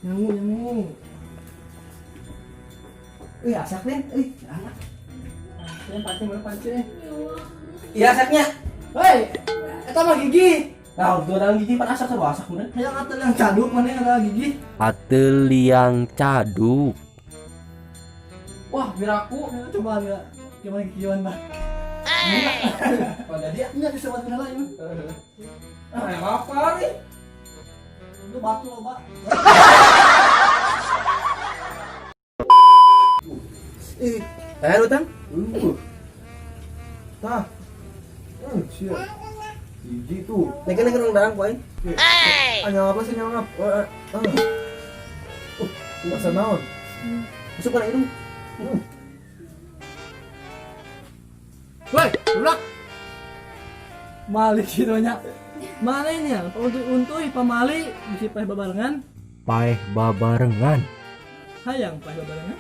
Nyangu. Asak nih. Anak. Pancing. Iya asaknya. Hei, eta mah gigi. Nah, untuk ada gigi pan asak sarua asak bener. Hayang atel yang caduk mana yang ada gigi. Atel yang caduk. Wah, biraku. Coba lihat. Gimana gigian bah. Pada dia enggak bisa buat kendala ini. Apa nih? Itu batu loh, Pak. Tayar utang? Tah. Siap. Gigi tuh. Nekan orang darang poin. Anyang apa sih nyangap? Masa naon? Masuk ke hidung. Woi, ulak. Malik hidungnya. Mana ini ya? Untuk pamali bisa paeh babarengan. Paeh babarengan. Hayang paeh babarengan.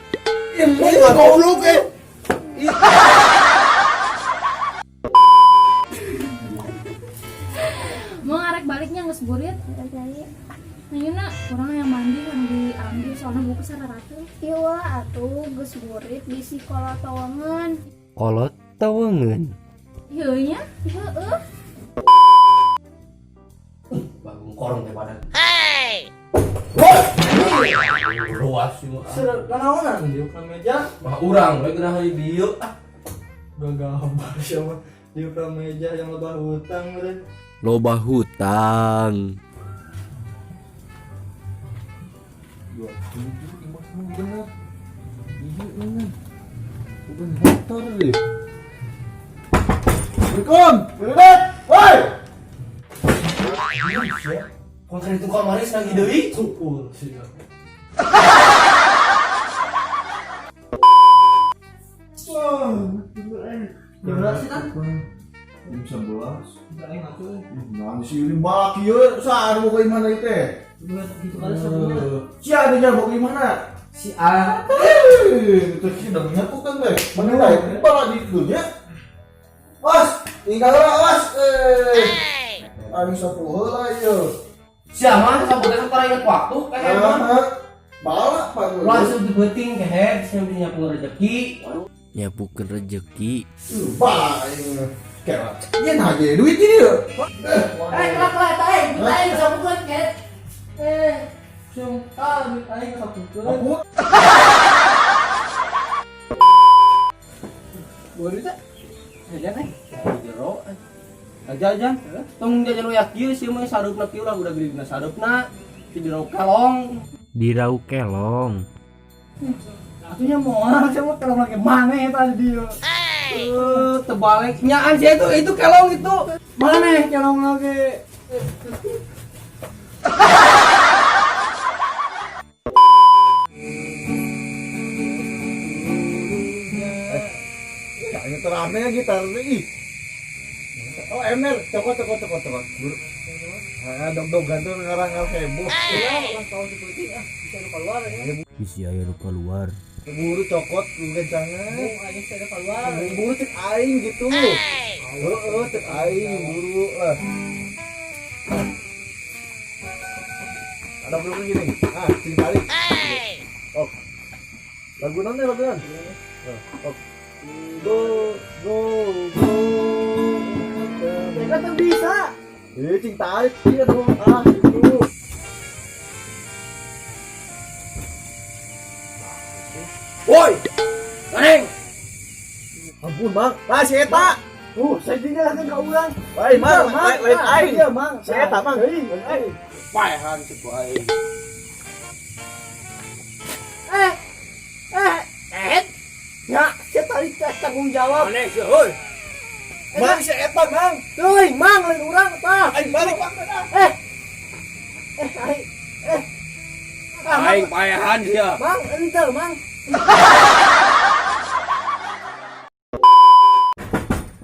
Goblok eh. Mau ngarek baliknya nggak seburit? Nanya orang yang mandi yang diambil soalnya buku sararatu. Iya atuh geus murid di sekolah tawangan. Kolot tawengen. Iya nya, heeh. Bangun korong teh badan. Luas sih. Kanaonan diuk na meja. Mah urang we geunah di dieu. Udah gambar siapa diuk na meja yang lebah hutang udah. Loba hutang. Bener. Gigi bener. Bukan motor deh. Assalamualaikum. Bener. Woi. Konsen itu kok manis lagi deui. Syukur sih. Jam berapa sih kan? Jam 11. Enggak aing atuh. Nah, disiurin bak ieu saar mau ke mana itu teh? Gitu kali sabunnya. Si ada nya mau ke mana? Si A. Itu sih dengnya tuh kan teh. Mana lain bala di dunya. Was, tinggal was. Ari sapuh heula ieu. Siapa sabutnya sekarang ingat waktu kayak mana? Bala pak. Langsung dibeting ke head, sampai nyapu rezeki. Nyapukeun rejeki. Baik. Kera. Yen aja duit ini ya. Kelak, kita aing sabukeun ke. Sung, duit aing sabukeun. Aku Boleh tak? Jajan jero. Jajan. Tong jajan we kieu sih mah sadupna kieu lah udah gede dina sadupna. Di jero kelong. Dirau kelong. Atunya moal sama kelong lagi mana tadi dia. Terbalik nyaan sih itu kelong itu. Mana kelong lagi? kayaknya terame gitar ih. Oh, emel, cokot. Buru. Dog-dogan tuh ngarang heboh. Ulang tahun di politik bisa keluar ya. Bisi aya nu keluar. Buru cokot gencangan. Aing saya keluar. Buru cek aing gitu. Heeh, cek aing buru lah. Ada belum gini. Sini balik. Oh. Lagu non. Oh. Go. Mereka tuh bisa. Cing tarik dia tuh. Gitu. Woi. Neng. Ampun, Bang. Si eta. Saya tinggal kan kau ulang. Lain, Mang. Lain aing. Iya, Mang. Si eta, Mang. Paehan cepu aing. Ya, saya tadi tanggung jawab. Aneh sih, heuy. Mang si eta, Mang. Teuing, Mang lain urang tah. Aing balik, Mang. Aing paehan dia. Mang, ente, Mang.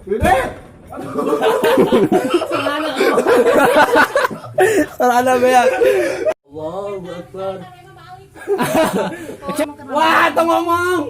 Gede. Salah beak. Allahu Akbar. Wah, tong ngomong.